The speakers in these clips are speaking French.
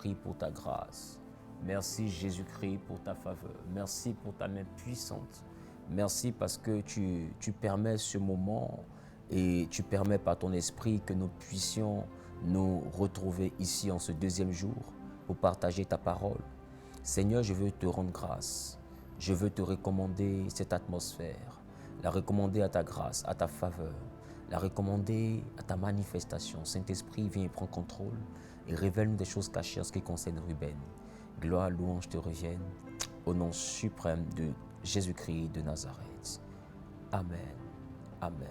Jésus-Christ pour ta grâce. Merci Jésus-Christ pour ta faveur. Merci pour ta main puissante. Merci parce que tu permets ce moment et tu permets par ton esprit que nous puissions nous retrouver ici en ce deuxième jour pour partager ta parole. Seigneur, je veux te rendre grâce. Je veux te recommander cette atmosphère, la recommander à ta grâce, à ta faveur, la recommander à ta manifestation. Saint-Esprit, viens et prends contrôle et révèle-nous des choses cachées en ce qui concerne Ruben. Gloire, louange te reviennent au nom suprême de Jésus-Christ de Nazareth. Amen, amen,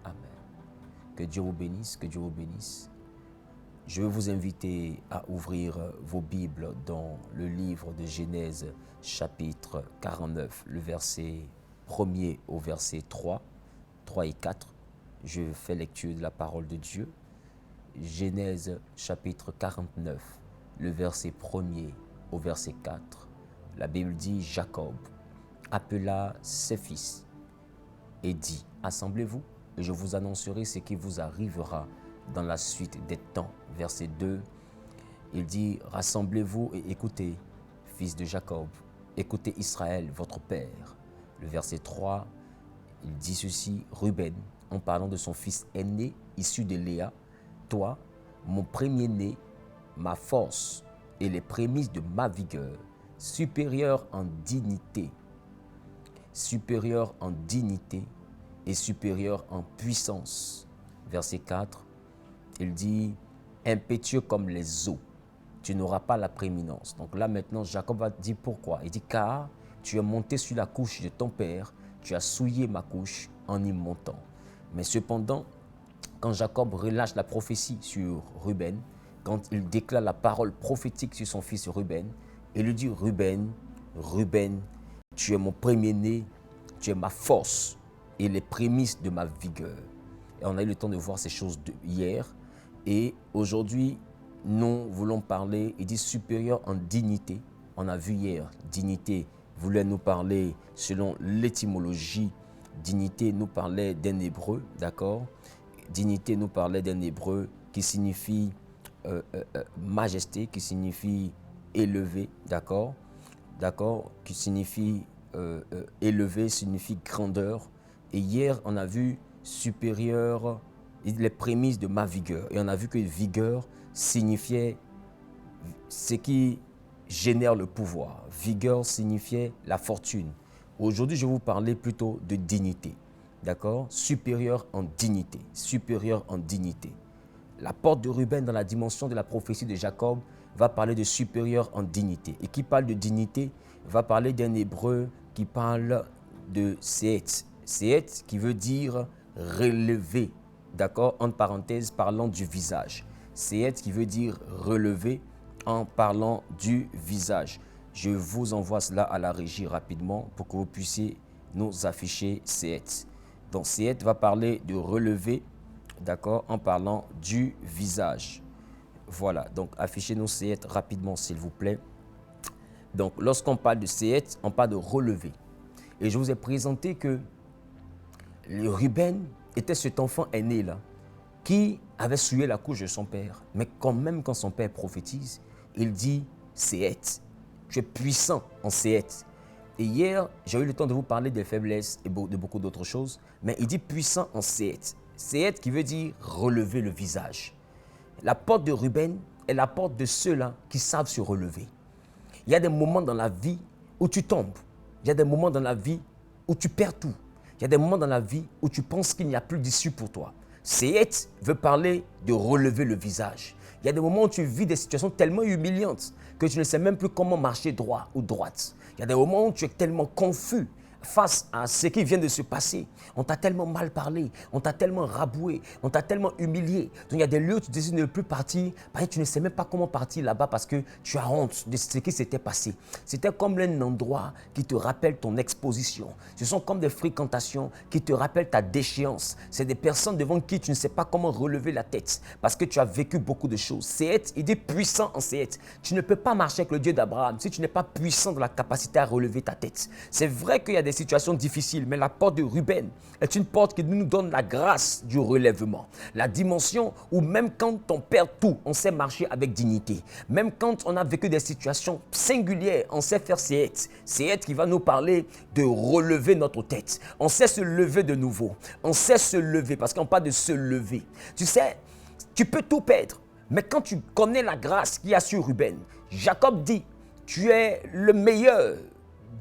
amen. Que Dieu vous bénisse, que Dieu vous bénisse. Je veux vous inviter à ouvrir vos Bibles dans le livre de Genèse, chapitre 49, le verset 1er au verset 3 et 4. Je fais lecture de la parole de Dieu. Genèse, chapitre 49, le verset 1er au verset 4. La Bible dit, Jacob appela ses fils et dit, assemblez-vous et je vous annoncerai ce qui vous arrivera dans la suite des temps. Verset 2, il dit, rassemblez-vous et écoutez, fils de Jacob, écoutez Israël, votre père. Le verset 3, il dit ceci, Ruben, en parlant de son fils aîné, issu de Léa, toi, mon premier-né, ma force et les prémices de ma vigueur, supérieur en dignité et supérieur en puissance. Verset 4, il dit, impétueux comme les eaux, tu n'auras pas la prééminence. Donc là maintenant, Jacob va dire pourquoi. Il dit, car tu es monté sur la couche de ton père, tu as souillé ma couche en y montant. Mais cependant, quand Jacob relâche la prophétie sur Ruben, quand il déclare la parole prophétique sur son fils Ruben, il lui dit, Ruben, tu es mon premier-né, tu es ma force et les prémices de ma vigueur. Et on a eu le temps de voir ces choses hier. Et aujourd'hui, nous voulons parler, il dit supérieur en dignité. On a vu hier, dignité voulait nous parler selon l'étymologie. Dignité nous parlait d'un hébreu, d'accord? Dignité nous parlait d'un hébreu qui signifie majesté, qui signifie élevé, d'accord? D'accord? Qui signifie élevé, signifie grandeur. Et hier, on a vu supérieur, les prémices de ma vigueur. Et on a vu que vigueur signifiait ce qui génère le pouvoir. Vigueur signifiait la fortune. Aujourd'hui, je vais vous parler plutôt de dignité. D'accord? Supérieur en dignité. Supérieur en dignité. La porte de Ruben dans la dimension de la prophétie de Jacob va parler de supérieur en dignité. Et qui parle de dignité va parler d'un hébreu qui parle de Sehet. Sehet qui veut dire relevé. D'accord? Entre parenthèses, parlant du visage. Sehet qui veut dire relevé en parlant du visage. Je vous envoie cela à la régie rapidement pour que vous puissiez nous afficher Sehet. Donc Sehet va parler de relevé, d'accord, en parlant du visage. Voilà, donc affichez-nous Sehet rapidement s'il vous plaît. Donc lorsqu'on parle de Sehet, on parle de relevé. Et je vous ai présenté que le Ruben était cet enfant aîné là, qui avait souillé la couche de son père. Mais quand même quand son père prophétise, il dit Sehet, tu es puissant en Sehet. Et hier, j'ai eu le temps de vous parler des faiblesses et de beaucoup d'autres choses, mais il dit puissant en Sehet. Sehet qui veut dire relever le visage. La porte de Ruben est la porte de ceux-là qui savent se relever. Il y a des moments dans la vie où tu tombes. Il y a des moments dans la vie où tu perds tout. Il y a des moments dans la vie où tu penses qu'il n'y a plus d'issue pour toi. Sehet veut parler de relever le visage. Il y a des moments où tu vis des situations tellement humiliantes que tu ne sais même plus comment marcher droit ou droite. Il y a des moments où tu es tellement confus face à ce qui vient de se passer. On t'a tellement mal parlé, on t'a tellement raboué, on t'a tellement humilié. Donc il y a des lieux où tu décides de ne plus partir, parce que tu ne sais même pas comment partir là-bas parce que tu as honte de ce qui s'était passé. C'était comme un endroit qui te rappelle ton exposition. Ce sont comme des fréquentations qui te rappellent ta déchéance. C'est des personnes devant qui tu ne sais pas comment relever la tête parce que tu as vécu beaucoup de choses. Sehet, il dit puissant en Sehet. Tu ne peux pas marcher avec le Dieu d'Abraham si tu n'es pas puissant dans la capacité à relever ta tête. C'est vrai qu'il y a des situations difficiles, mais la porte de Ruben est une porte qui nous donne la grâce du relèvement. La dimension où même quand on perd tout, on sait marcher avec dignité. Même quand on a vécu des situations singulières, on sait faire Sehet. Sehet qui va nous parler de relever notre tête. On sait se lever de nouveau. On sait se lever parce qu'on parle de se lever. Tu sais, tu peux tout perdre, mais quand tu connais la grâce qu'il y a sur Ruben, Jacob dit, tu es le meilleur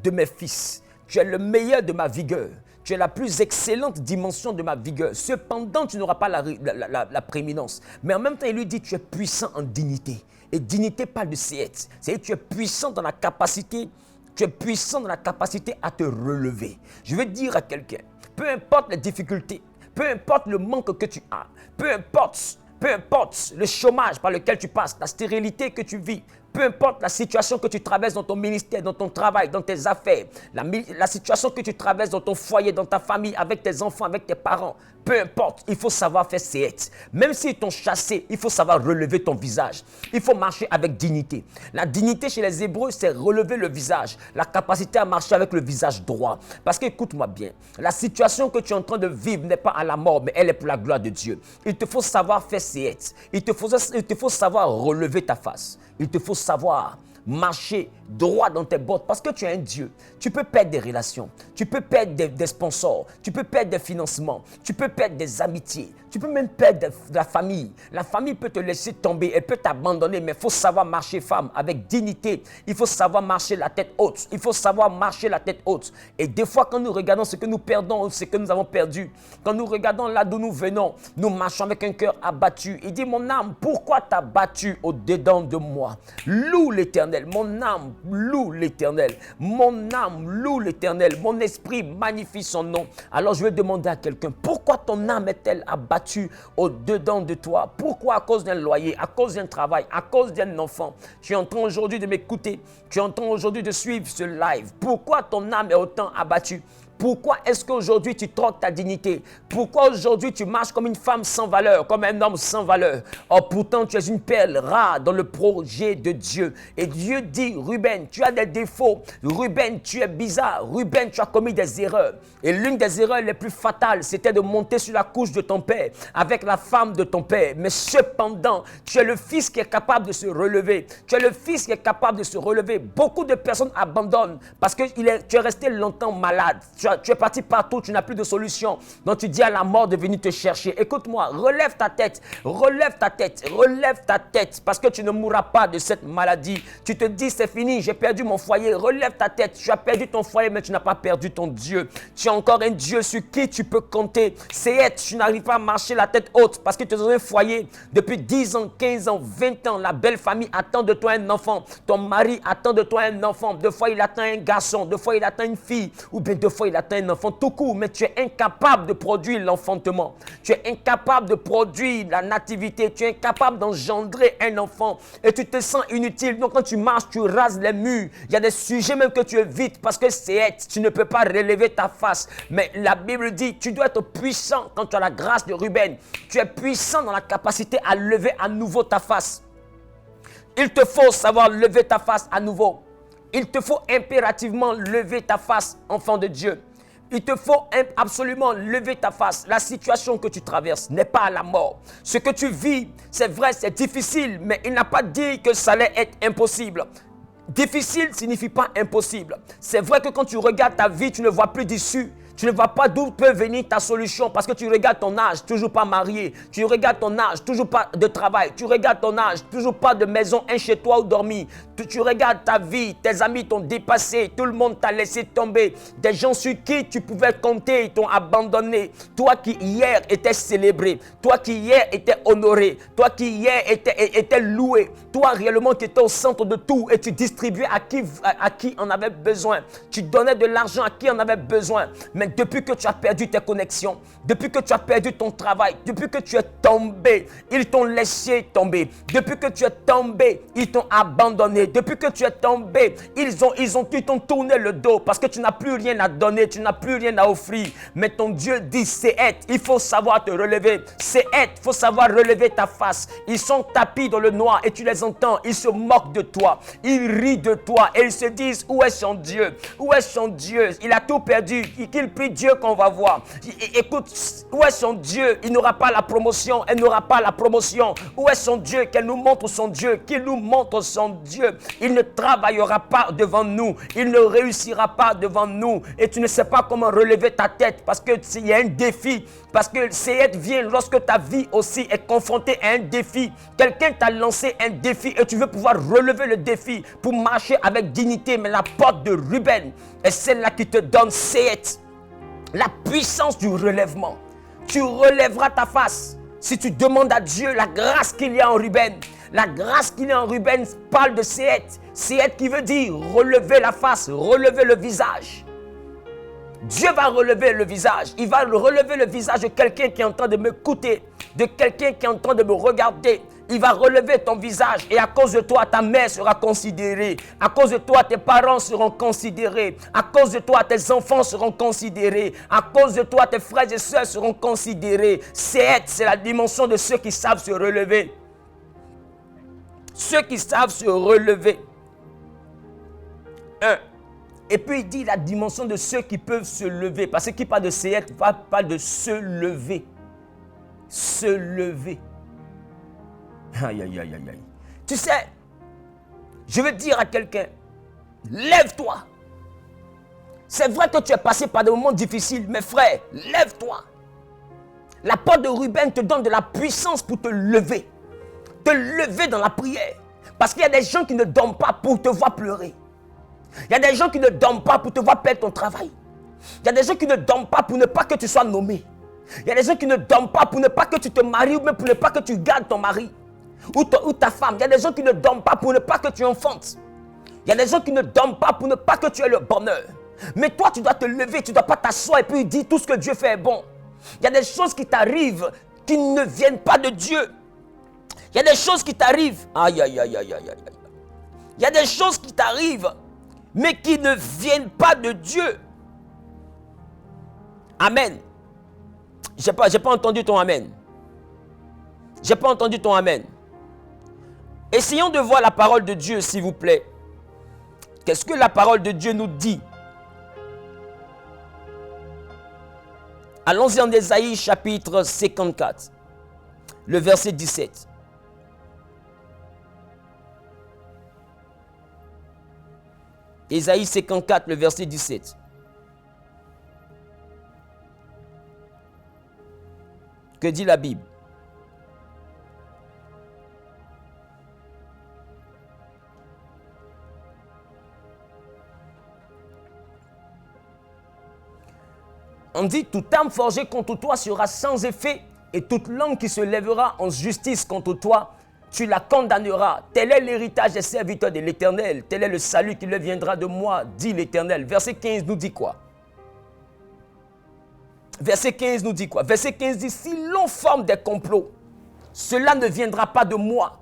de mes fils. Tu es le meilleur de ma vigueur. Tu es la plus excellente dimension de ma vigueur. Cependant, tu n'auras pas la prééminence. Mais en même temps, il lui dit, tu es puissant en dignité. Et dignité parle de Sehet. C'est-à-dire, tu es puissant dans la capacité, tu es puissant dans la capacité à te relever. Je veux dire à quelqu'un, peu importe les difficultés, peu importe le manque que tu as, peu importe le chômage par lequel tu passes, la stérilité que tu vis, peu importe la situation que tu traverses dans ton ministère, dans ton travail, dans tes affaires, la situation que tu traverses dans ton foyer, dans ta famille, avec tes enfants, avec tes parents, peu importe, il faut savoir faire Sehet. Même s'ils t'ont chassé, il faut savoir relever ton visage. Il faut marcher avec dignité. La dignité chez les Hébreux, c'est relever le visage, la capacité à marcher avec le visage droit. Parce que, écoute-moi bien, la situation que tu es en train de vivre n'est pas à la mort, mais elle est pour la gloire de Dieu. Il te faut savoir faire Sehet. Il te faut savoir relever ta face. Il te faut savoir marcher droit dans tes bottes parce que tu es un Dieu. Tu peux perdre des relations, tu peux perdre des sponsors, tu peux perdre des financements, tu peux perdre des amitiés, tu peux même perdre de la famille. La famille peut te laisser tomber, elle peut t'abandonner, mais il faut savoir marcher, femme, avec dignité. Il faut savoir marcher la tête haute. Il faut savoir marcher la tête haute. Et des fois, quand nous regardons ce que nous perdons, ce que nous avons perdu, quand nous regardons là d'où nous venons, nous marchons avec un cœur abattu. Il dit, mon âme, pourquoi t'as battu au-dedans de moi? Loue l'Éternel, mon âme loue l'Éternel, mon âme loue l'Éternel, mon esprit magnifie son nom. Alors je vais demander à quelqu'un, pourquoi ton âme est-elle abattue au-dedans de toi? Pourquoi? À cause d'un loyer, à cause d'un travail, à cause d'un enfant. Tu es en train aujourd'hui de m'écouter, tu es en train aujourd'hui de suivre ce live. Pourquoi ton âme est autant abattue? Pourquoi est-ce qu'aujourd'hui tu troques ta dignité? Pourquoi aujourd'hui tu marches comme une femme sans valeur, comme un homme sans valeur? Or pourtant tu es une perle rare dans le projet de Dieu. Et Dieu dit, Ruben, tu as des défauts. Ruben, tu es bizarre. Ruben, tu as commis des erreurs. Et l'une des erreurs les plus fatales, c'était de monter sur la couche de ton père, avec la femme de ton père. Mais cependant, tu es le fils qui est capable de se relever. Tu es le fils qui est capable de se relever. Beaucoup de personnes abandonnent parce que tu es resté longtemps malade. Tu es parti partout, tu n'as plus de solution. Donc tu dis à la mort de venir te chercher. Écoute-moi, relève ta tête, relève ta tête, relève ta tête, parce que tu ne mourras pas de cette maladie. Tu te dis, c'est fini, j'ai perdu mon foyer. Relève ta tête, tu as perdu ton foyer, mais tu n'as pas perdu ton Dieu. Tu as encore un Dieu sur qui tu peux compter. Sehet, tu n'arrives pas à marcher la tête haute, parce que tu es dans un foyer depuis 10 ans, 15 ans, 20 ans. La belle famille attend de toi un enfant. Ton mari attend de toi un enfant. Deux fois, il attend un garçon. Deux fois, il attend une fille. Ou bien deux fois, il attend un enfant tout court, mais tu es incapable de produire l'enfantement. Tu es incapable de produire la nativité. Tu es incapable d'engendrer un enfant et tu te sens inutile. Donc quand tu marches, tu rases les murs. Il y a des sujets même que tu évites parce que tu ne peux pas relever ta face. Mais la Bible dit, tu dois être puissant quand tu as la grâce de Ruben. Tu es puissant dans la capacité à lever à nouveau ta face. Il te faut savoir lever ta face à nouveau. Il te faut impérativement lever ta face, enfant de Dieu. Il te faut absolument lever ta face. La situation que tu traverses n'est pas à la mort. Ce que tu vis, c'est vrai, c'est difficile, mais il n'a pas dit que ça allait être impossible. Difficile signifie pas impossible. C'est vrai que quand tu regardes ta vie, tu ne vois plus d'issue. Tu ne vois pas d'où peut venir ta solution parce que tu regardes ton âge, toujours pas marié. Tu regardes ton âge, toujours pas de travail. Tu regardes ton âge, toujours pas de maison, un chez toi où dormir. Tu regardes ta vie, tes amis t'ont dépassé, tout le monde t'a laissé tomber. Des gens sur qui tu pouvais compter, ils t'ont abandonné. Toi qui hier étais célébré, toi qui hier étais honoré, toi qui hier étais loué. Toi réellement qui étais au centre de tout et tu distribuais à qui en avait besoin. Tu donnais de l'argent à qui en avait besoin. Mais Mais depuis que tu as perdu tes connexions, depuis que tu as perdu ton travail, depuis que tu es tombé, ils t'ont laissé tomber. Depuis que tu es tombé, ils t'ont abandonné. Depuis que tu es tombé, ils t'ont tourné le dos parce que tu n'as plus rien à donner, tu n'as plus rien à offrir. Mais ton Dieu dit, c'est être, il faut savoir te relever. C'est être, il faut savoir relever ta face. Ils sont tapis dans le noir et tu les entends, ils se moquent de toi, ils rient de toi et ils se disent, où est son Dieu? Où est son Dieu? Il a tout perdu, qu'il prie Dieu qu'on va voir. Écoute, où est son Dieu? Il n'aura pas la promotion, elle n'aura pas la promotion. Où est son Dieu? Qu'elle nous montre son Dieu, qu'il nous montre son Dieu. Il ne travaillera pas devant nous, il ne réussira pas devant nous et tu ne sais pas comment relever ta tête parce qu'il y a un défi. Parce que c'est vient lorsque ta vie aussi est confrontée à un défi. Quelqu'un t'a lancé un défi et tu veux pouvoir relever le défi pour marcher avec dignité. Mais la porte de Ruben est celle-là qui te donne Sehet, la puissance du relèvement. Tu relèveras ta face si tu demandes à Dieu la grâce qu'il y a en Ruben. La grâce qu'il y a en Ruben parle de Sehet. Sehet qui veut dire relever la face, relever le visage. Dieu va relever le visage. Il va relever le visage de quelqu'un qui est en train de m'écouter, de quelqu'un qui est en train de me regarder. Il va relever ton visage et à cause de toi, ta mère sera considérée. À cause de toi, tes parents seront considérés. À cause de toi, tes enfants seront considérés. À cause de toi, tes frères et sœurs seront considérés. C'est la dimension de ceux qui savent se relever. Ceux qui savent se relever. Et puis il dit la dimension de ceux qui peuvent se lever. Parce que qui parle de Sehet, parle de se lever. Se lever. Aïe, aïe, aïe, aïe. Tu sais, je veux dire à quelqu'un, lève-toi. C'est vrai que tu es passé par des moments difficiles, mais frère, lève-toi. La porte de Ruben te donne de la puissance pour te lever. Te lever dans la prière. Parce qu'il y a des gens qui ne dorment pas pour te voir pleurer. Il y a des gens qui ne dorment pas pour te voir perdre ton travail. Il y a des gens qui ne dorment pas pour ne pas que tu sois nommé. Il y a des gens qui ne dorment pas pour ne pas que tu te maries ou même pour ne pas que tu gardes ton mari ou ta femme. Il y a des gens qui ne dorment pas pour ne pas que tu enfantes. Il y a des gens qui ne dorment pas pour ne pas que tu aies le bonheur. Mais toi, tu dois te lever, tu ne dois pas t'asseoir et puis dire tout ce que Dieu fait est bon. Il y a des choses qui t'arrivent qui ne viennent pas de Dieu. Il y a des choses qui t'arrivent. Aïe, aïe, aïe, aïe, aïe, aïe. Il y a des choses qui t'arrivent mais qui ne viennent pas de Dieu. Amen. J'ai pas entendu ton amen. J'ai pas entendu ton amen. Essayons de voir la parole de Dieu, s'il vous plaît. Qu'est-ce que la parole de Dieu nous dit? Allons-y en Ésaïe chapitre 54, le verset 17. Ésaïe 54, le verset 17. Que dit la Bible? On dit, toute arme forgée contre toi sera sans effet et toute langue qui se lèvera en justice contre toi, tu la condamneras. Tel est l'héritage des serviteurs de l'Éternel. Tel est le salut qui leur viendra de moi, dit l'Éternel. Verset 15 nous dit quoi? Verset 15 nous dit quoi? Verset 15 dit, si l'on forme des complots, cela ne viendra pas de moi.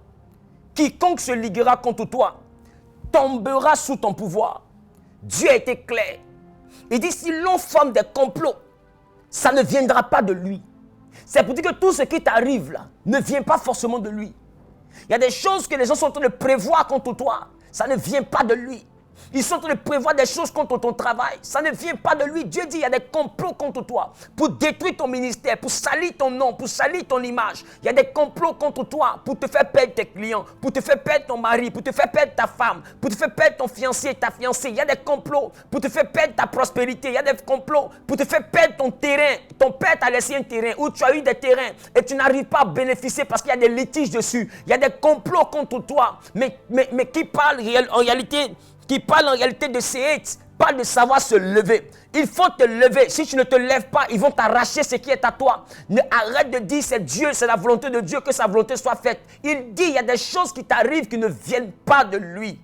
Quiconque se liguera contre toi tombera sous ton pouvoir. Dieu a été clair. Il dit, si l'on forme des complots, ça ne viendra pas de lui. C'est pour dire que tout ce qui t'arrive là ne vient pas forcément de lui. Il y a des choses que les gens sont en train de prévoir contre toi. Ça ne vient pas de lui. Ils sont en train de prévoir des choses contre ton travail. Ça ne vient pas de lui. Dieu dit, il y a des complots contre toi pour détruire ton ministère, pour salir ton nom, pour salir ton image. Il y a des complots contre toi pour te faire perdre tes clients, pour te faire perdre ton mari, pour te faire perdre ta femme, pour te faire perdre ton fiancé, ta fiancée. Il y a des complots pour te faire perdre ta prospérité. Il y a des complots pour te faire perdre ton terrain. Ton père t'a laissé un terrain où tu as eu des terrains et tu n'arrives pas à bénéficier parce qu'il y a des litiges dessus. Il y a des complots contre toi, mais qui parlent en réalité... qui parle en réalité de Sehet, parle de savoir se lever. Il faut te lever. Si tu ne te lèves pas, ils vont t'arracher ce qui est à toi. Arrête de dire c'est Dieu, c'est la volonté de Dieu que sa volonté soit faite. Il dit il y a des choses qui t'arrivent qui ne viennent pas de lui.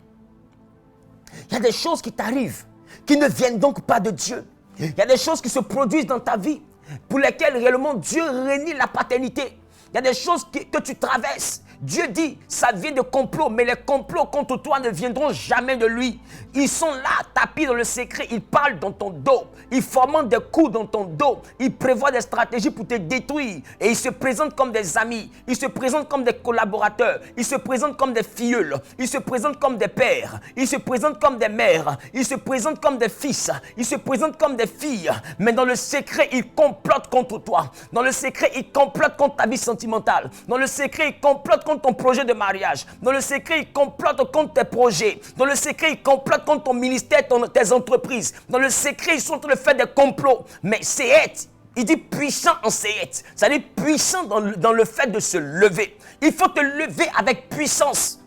Il y a des choses qui t'arrivent qui ne viennent donc pas de Dieu. Il y a des choses qui se produisent dans ta vie pour lesquelles réellement Dieu renie la paternité. Il y a des choses que tu traverses. Dieu dit, ça vient de complots, mais les complots contre toi ne viendront jamais de lui. Ils sont là, tapis dans le secret, ils parlent dans ton dos, ils fomentent des coups dans ton dos, ils prévoient des stratégies pour te détruire. Et ils se présentent comme des amis, ils se présentent comme des collaborateurs, ils se présentent comme des filleuls, ils se présentent comme des pères, ils se présentent comme des mères, ils se présentent comme des fils, ils se présentent comme des filles. Mais dans le secret, ils complotent contre toi. Dans le secret, ils complotent contre ta vie sentimentale. Dans le secret, ils complotent contre ton projet de mariage. Dans le secret, ils complotent contre tes projets. Dans le secret, ils complotent contre ton ministère, tes entreprises. Dans le secret, ils sont en train de faire des complots. Mais Séhet, il dit puissant en Séhet. C'est-à-dire puissant dans le fait de se lever. Il faut te lever avec puissance.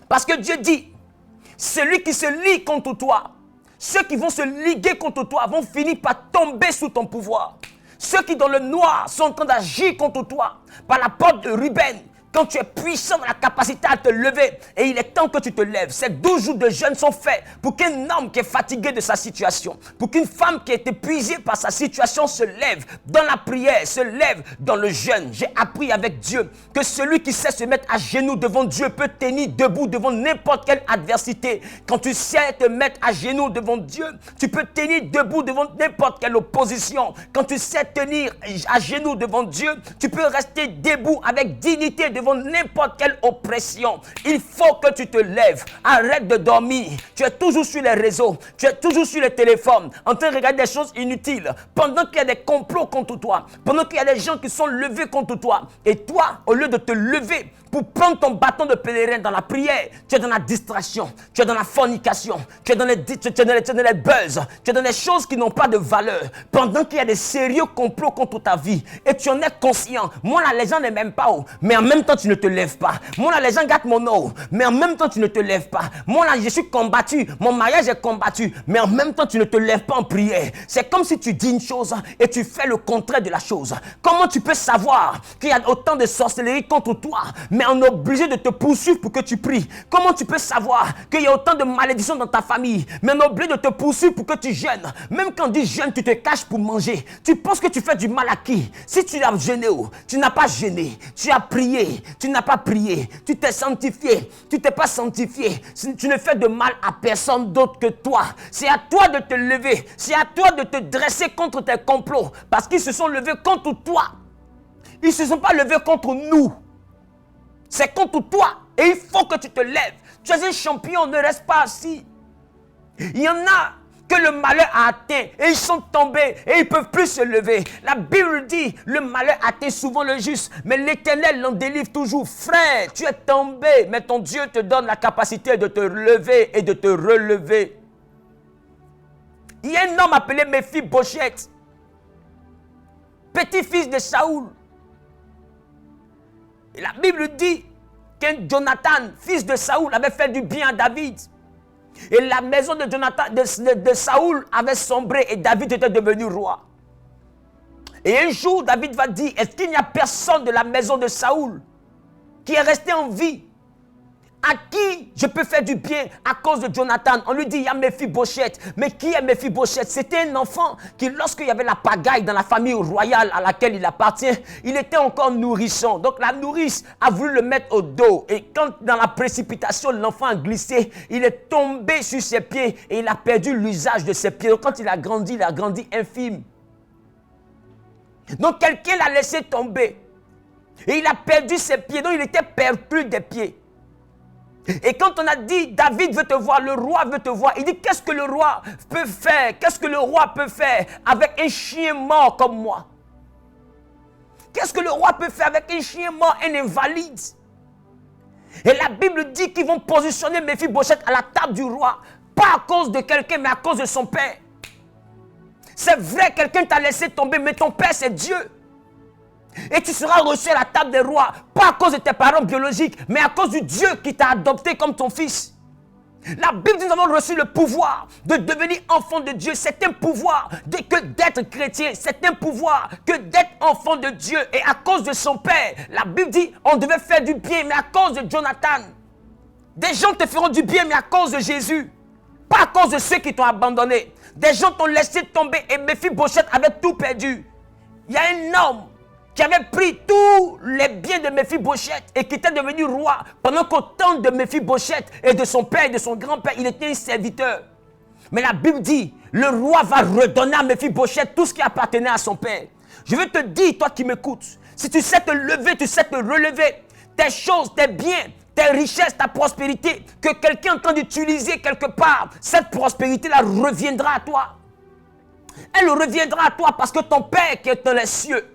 Parce que Dieu dit, celui qui se lie contre toi, ceux qui vont se liguer contre toi vont finir par tomber sous ton pouvoir. Ceux qui dans le noir sont en train d'agir contre toi, par la porte de Ruben, quand tu es puissant dans la capacité à te lever, et il est temps que tu te lèves. Ces 12 jours de jeûne sont faits pour qu'un homme qui est fatigué de sa situation, pour qu'une femme qui est épuisée par sa situation se lève dans la prière, se lève dans le jeûne. J'ai appris avec Dieu que celui qui sait se mettre à genoux devant Dieu peut tenir debout devant n'importe quelle adversité. Quand tu sais te mettre à genoux devant Dieu, tu peux tenir debout devant n'importe quelle opposition. Quand tu sais tenir à genoux devant Dieu, tu peux rester debout avec dignité devant n'importe quelle oppression. Il faut que tu te lèves. Arrête de dormir. Tu es toujours sur les réseaux. Tu es toujours sur les téléphones en train de regarder des choses inutiles. Pendant qu'il y a des complots contre toi. Pendant qu'il y a des gens qui sont levés contre toi. Et toi, au lieu de te lever pour prendre ton bâton de pèlerin dans la prière, tu es dans la distraction, tu es dans la fornication, tu es dans les buzz, tu es dans les choses qui n'ont pas de valeur. Pendant qu'il y a des sérieux complots contre ta vie et tu en es conscient. Moi là, les gens ne m'aiment pas, mais en même temps tu ne te lèves pas. Moi là, les gens gâtent mon eau, mais en même temps tu ne te lèves pas. Moi là, je suis combattu, mon mariage est combattu, mais en même temps tu ne te lèves pas en prière. C'est comme si tu dis une chose et tu fais le contraire de la chose. Comment tu peux savoir qu'il y a autant de sorcellerie contre toi, mais on est obligé de te poursuivre pour que tu pries? Comment tu peux savoir qu'il y a autant de malédictions dans ta famille, mais on est obligé de te poursuivre pour que tu jeûnes? Même quand on dit jeûne, tu te caches pour manger. Tu penses que tu fais du mal à qui? Si tu as jeûné, tu n'as pas jeûné. Tu as prié, tu n'as pas prié. Tu t'es sanctifié, tu t'es pas sanctifié. Tu ne fais de mal à personne d'autre que toi. C'est à toi de te lever. C'est à toi de te dresser contre tes complots. Parce qu'ils se sont levés contre toi. Ils ne se sont pas levés contre nous. C'est contre toi. Et il faut que tu te lèves. Tu es un champion, ne reste pas assis. Il y en a que le malheur a atteint et ils sont tombés et ils ne peuvent plus se lever. La Bible dit, le malheur atteint souvent le juste, mais l'Éternel l'en délivre toujours. Frère, tu es tombé, mais ton Dieu te donne la capacité de te lever et de te relever. Il y a un homme appelé Méphi-Bosheth, petit-fils de Saoul. Et la Bible dit qu'un Jonathan, fils de Saoul, avait fait du bien à David. Et la maison de Jonathan, de Saoul avait sombré et David était devenu roi. Et un jour, David va dire, est-ce qu'il n'y a personne de la maison de Saoul qui est resté en vie? À qui je peux faire du bien à cause de Jonathan? On lui dit, il y a Méphi-Bosheth. Mais qui est Méphi-Bosheth? C'était un enfant qui, lorsqu'il y avait la pagaille dans la famille royale à laquelle il appartient, il était encore nourrisson. Donc la nourrice a voulu le mettre au dos. Et quand dans la précipitation, l'enfant a glissé, il est tombé sur ses pieds et il a perdu l'usage de ses pieds. Donc quand il a grandi infime. Donc quelqu'un l'a laissé tomber. Et il a perdu ses pieds. Donc il était perdu des pieds. Et quand on a dit, David veut te voir, le roi veut te voir, il dit, qu'est-ce que le roi peut faire? Qu'est-ce que le roi peut faire avec un chien mort comme moi? Qu'est-ce que le roi peut faire avec un chien mort, un invalide? Et la Bible dit qu'ils vont positionner Méphi-Bosheth à la table du roi, pas à cause de quelqu'un, mais à cause de son père. C'est vrai, quelqu'un t'a laissé tomber, mais ton père, c'est Dieu. Et tu seras reçu à la table des rois, pas à cause de tes parents biologiques, mais à cause du Dieu qui t'a adopté comme ton fils. La Bible dit, nous avons reçu le pouvoir de devenir enfant de Dieu. C'est un pouvoir que d'être chrétien. C'est un pouvoir que d'être enfant de Dieu. Et à cause de son père, la Bible dit, on devait faire du bien, mais à cause de Jonathan. Des gens te feront du bien, mais à cause de Jésus. Pas à cause de ceux qui t'ont abandonné. Des gens t'ont laissé tomber et Méphibosheth avait tout perdu. Il y a un homme qui avait pris tous les biens de Méphibosheth et qui était devenu roi pendant qu'au temps de Méphibosheth et de son père et de son grand-père, il était un serviteur. Mais la Bible dit, le roi va redonner à Méphibosheth tout ce qui appartenait à son père. Je veux te dire, toi qui m'écoutes, si tu sais te lever, tu sais te relever, tes choses, tes biens, tes richesses, ta prospérité, que quelqu'un est en train d'utiliser quelque part, cette prospérité-là reviendra à toi. Elle reviendra à toi parce que ton Père qui est dans les cieux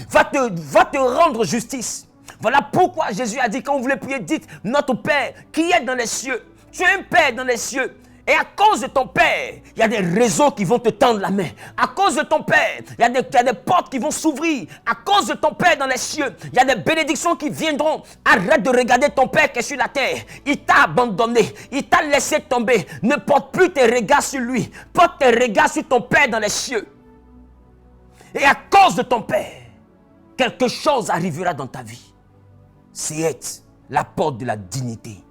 va te rendre justice. Voilà pourquoi Jésus a dit, quand vous voulez prier, dites, notre Père qui est dans les cieux. Tu es un Père dans les cieux. Et à cause de ton Père, il y a des réseaux qui vont te tendre la main. À cause de ton Père, il y a des portes qui vont s'ouvrir. À cause de ton Père dans les cieux, il y a des bénédictions qui viendront. Arrête de regarder ton Père qui est sur la terre. Il t'a abandonné. Il t'a laissé tomber. Ne porte plus tes regards sur lui. Porte tes regards sur ton Père dans les cieux. Et à cause de ton Père, quelque chose arrivera dans ta vie. C'est la porte de la dignité.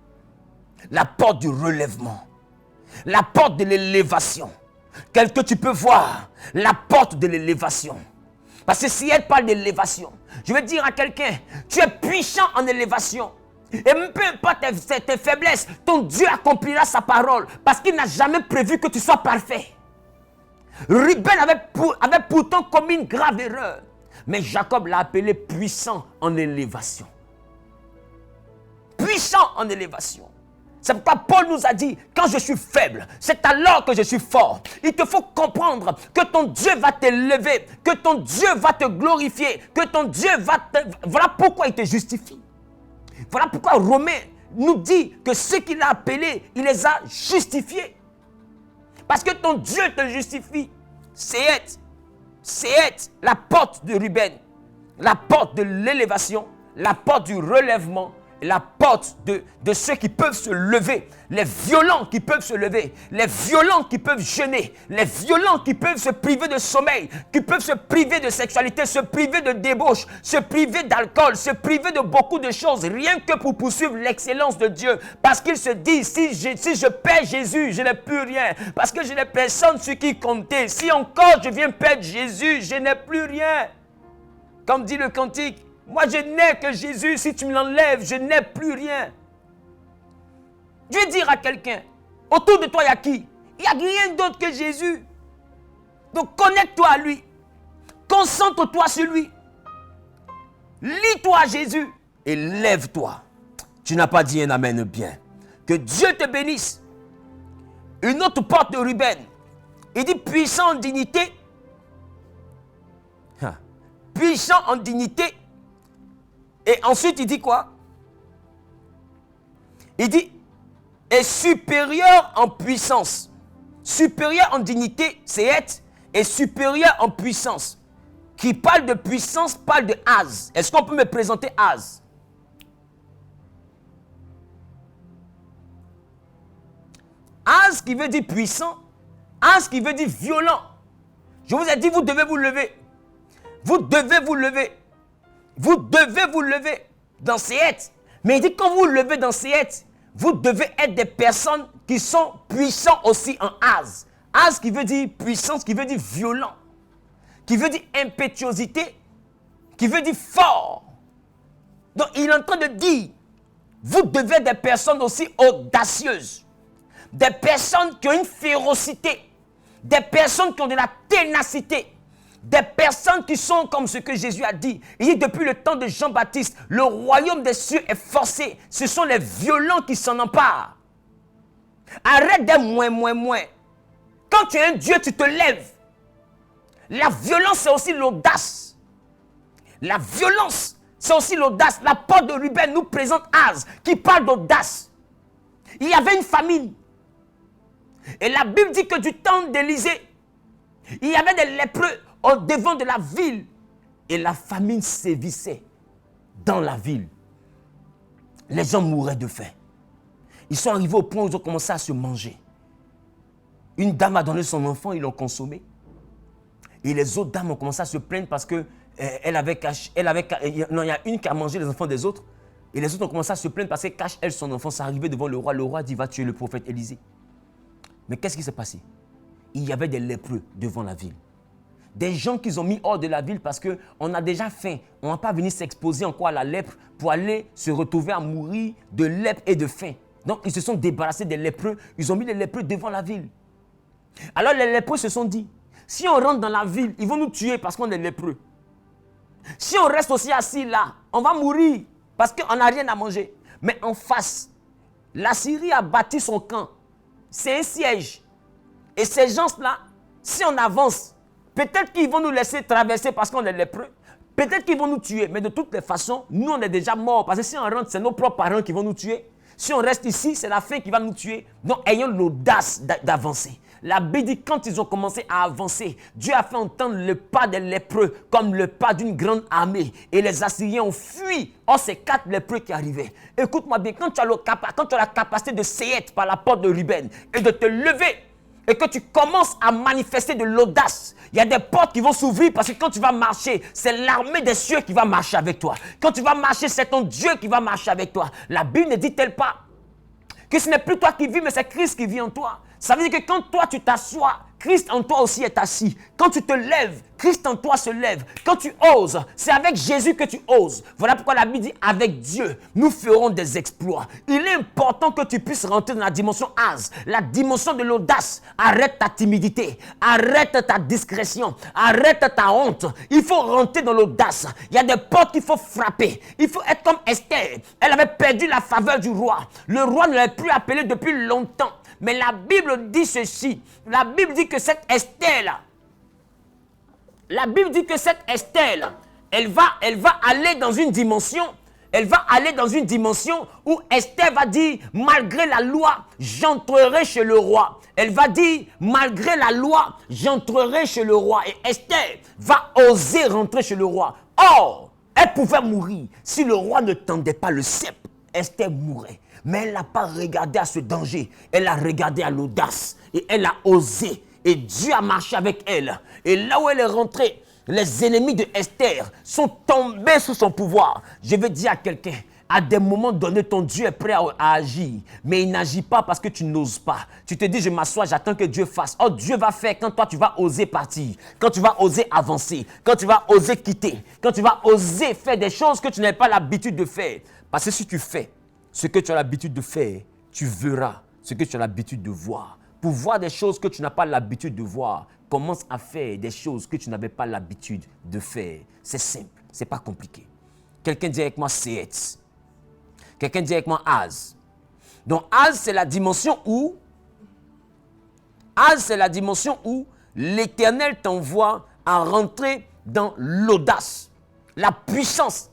La porte du relèvement. La porte de l'élévation. Quelque tu peux voir. La porte de l'élévation. Parce que si elle parle d'élévation, je veux dire à quelqu'un, tu es puissant en élévation. Et peu importe tes faiblesses, ton Dieu accomplira sa parole. Parce qu'il n'a jamais prévu que tu sois parfait. Ruben avait pourtant commis une grave erreur. Mais Jacob l'a appelé puissant en élévation. Puissant en élévation. C'est pourquoi Paul nous a dit, quand je suis faible, c'est alors que je suis fort. Il te faut comprendre que ton Dieu va t'élever, que ton Dieu va te glorifier, que ton Dieu va te... Voilà pourquoi il te justifie. Voilà pourquoi Romains nous dit que ceux qu'il a appelés, il les a justifiés. Parce que ton Dieu te justifie. C'est la porte de Ruben, la porte de l'élévation, la porte du relèvement, la porte de ceux qui peuvent se lever, les violents qui peuvent se lever, les violents qui peuvent jeûner, les violents qui peuvent se priver de sommeil, qui peuvent se priver de sexualité, se priver de débauche, se priver d'alcool, se priver de beaucoup de choses, rien que pour poursuivre l'excellence de Dieu. Parce qu'ils se disent, si je perds Jésus, je n'ai plus rien. Parce que je n'ai personne sur qui compter. Si encore je viens perdre Jésus, je n'ai plus rien. Comme dit le cantique, moi, je n'ai que Jésus. Si tu me l'enlèves, je n'ai plus rien. Je vais dire à quelqu'un, autour de toi, il y a qui? Il n'y a rien d'autre que Jésus. Donc, connecte-toi à lui. Concentre-toi sur lui. Lis-toi à Jésus et lève-toi. Tu n'as pas dit un amen bien. Que Dieu te bénisse. Une autre porte de Ruben. Il dit puissant en dignité. Puissant en dignité. Et ensuite, il dit quoi? Il dit, est supérieur en puissance. Supérieur en dignité, c'est être, et supérieur en puissance. Qui parle de puissance, parle de Az. Est-ce qu'on peut me présenter Az? Az qui veut dire puissant, Az qui veut dire violent. Je vous ai dit, vous devez vous lever. Vous devez vous lever. Vous devez vous lever dans ces êtres. Mais il dit, quand vous vous levez dans ces êtres, vous devez être des personnes qui sont puissants aussi en Az. Az qui veut dire puissance, qui veut dire violent, qui veut dire impétuosité, qui veut dire fort. Donc il est en train de dire, vous devez être des personnes aussi audacieuses, des personnes qui ont une férocité, des personnes qui ont de la ténacité. Des personnes qui sont comme ce que Jésus a dit. Il dit depuis le temps de Jean-Baptiste, le royaume des cieux est forcé. Ce sont les violents qui s'en emparent. Arrête d'être moins. Quand tu es un Dieu, tu te lèves. La violence, c'est aussi l'audace. La violence, c'est aussi l'audace. La porte de Ruben nous présente Az, qui parle d'audace. Il y avait une famine. Et la Bible dit que du temps d'Élisée, il y avait des lépreux au devant de la ville. Et la famine sévissait dans la ville. Les gens mouraient de faim. Ils sont arrivés au point où ils ont commencé à se manger. Une dame a donné son enfant, ils l'ont consommé. Et les autres dames ont commencé à se plaindre parce que il y a une qui a mangé les enfants des autres. Et les autres ont commencé à se plaindre parce qu'elle cache elle son enfant. C'est arrivé devant le roi. Le roi dit, va tuer le prophète Élisée. Mais qu'est-ce qui s'est passé? Il y avait des lépreux devant la ville. Des gens qu'ils ont mis hors de la ville parce qu'on a déjà faim. On ne va pas venir s'exposer encore à la lèpre pour aller se retrouver à mourir de lèpre et de faim. Donc, ils se sont débarrassés des lépreux. Ils ont mis les lépreux devant la ville. Alors, les lépreux se sont dit, si on rentre dans la ville, ils vont nous tuer parce qu'on est lépreux. Si on reste aussi assis là, on va mourir parce qu'on n'a rien à manger. Mais en face, la Syrie a bâti son camp. C'est un siège. Et ces gens-là, si on avance, peut-être qu'ils vont nous laisser traverser parce qu'on est lépreux. Peut-être qu'ils vont nous tuer. Mais de toutes les façons, nous, on est déjà morts. Parce que si on rentre, c'est nos propres parents qui vont nous tuer. Si on reste ici, c'est la faim qui va nous tuer. Donc, ayons l'audace d'avancer. La Bible dit, quand ils ont commencé à avancer, Dieu a fait entendre le pas des lépreux comme le pas d'une grande armée. Et les Assyriens ont fui. Oh, c'est 4 lépreux qui arrivaient. Écoute-moi bien, quand tu as la capacité de séer par la porte de Ruben et de te lever, et que tu commences à manifester de l'audace, il y a des portes qui vont s'ouvrir parce que quand tu vas marcher, c'est l'armée des cieux qui va marcher avec toi. Quand tu vas marcher, c'est ton Dieu qui va marcher avec toi. La Bible ne dit-elle pas que ce n'est plus toi qui vis, mais c'est Christ qui vit en toi? Ça veut dire que quand toi tu t'assois, Christ en toi aussi est assis. Quand tu te lèves, Christ en toi se lève. Quand tu oses, c'est avec Jésus que tu oses. Voilà pourquoi la Bible dit, avec Dieu, nous ferons des exploits. Il est important que tu puisses rentrer dans la dimension as, la dimension de l'audace. Arrête ta timidité, arrête ta discrétion, arrête ta honte. Il faut rentrer dans l'audace. Il y a des portes qu'il faut frapper. Il faut être comme Esther. Elle avait perdu la faveur du roi. Le roi ne l'avait plus appelé depuis longtemps. Mais la Bible dit ceci. La Bible dit que cette Esther-là, elle va aller dans une dimension. Elle va aller dans une dimension où Esther va dire, malgré la loi, j'entrerai chez le roi. Elle va dire, malgré la loi, j'entrerai chez le roi. Et Esther va oser rentrer chez le roi. Or, elle pouvait mourir. Si le roi ne tendait pas le sceptre, Esther mourrait. Mais elle n'a pas regardé à ce danger. Elle a regardé à l'audace. Et elle a osé. Et Dieu a marché avec elle. Et là où elle est rentrée, les ennemis de Esther sont tombés sous son pouvoir. Je veux dire à quelqu'un, à des moments donnés, ton Dieu est prêt à agir. Mais il n'agit pas parce que tu n'oses pas. Tu te dis, je m'assois, j'attends que Dieu fasse. Oh, Dieu va faire quand toi, tu vas oser partir. Quand tu vas oser avancer. Quand tu vas oser quitter. Quand tu vas oser faire des choses que tu n'avais pas l'habitude de faire. Parce que si tu fais ce que tu as l'habitude de faire, tu verras ce que tu as l'habitude de voir. Pour voir des choses que tu n'as pas l'habitude de voir, commence à faire des choses que tu n'avais pas l'habitude de faire. C'est simple, ce n'est pas compliqué. Quelqu'un dit avec moi Seet. Quelqu'un dit avec moi Az. Donc Az, c'est la dimension où l'Éternel t'envoie à rentrer dans l'audace, la puissance,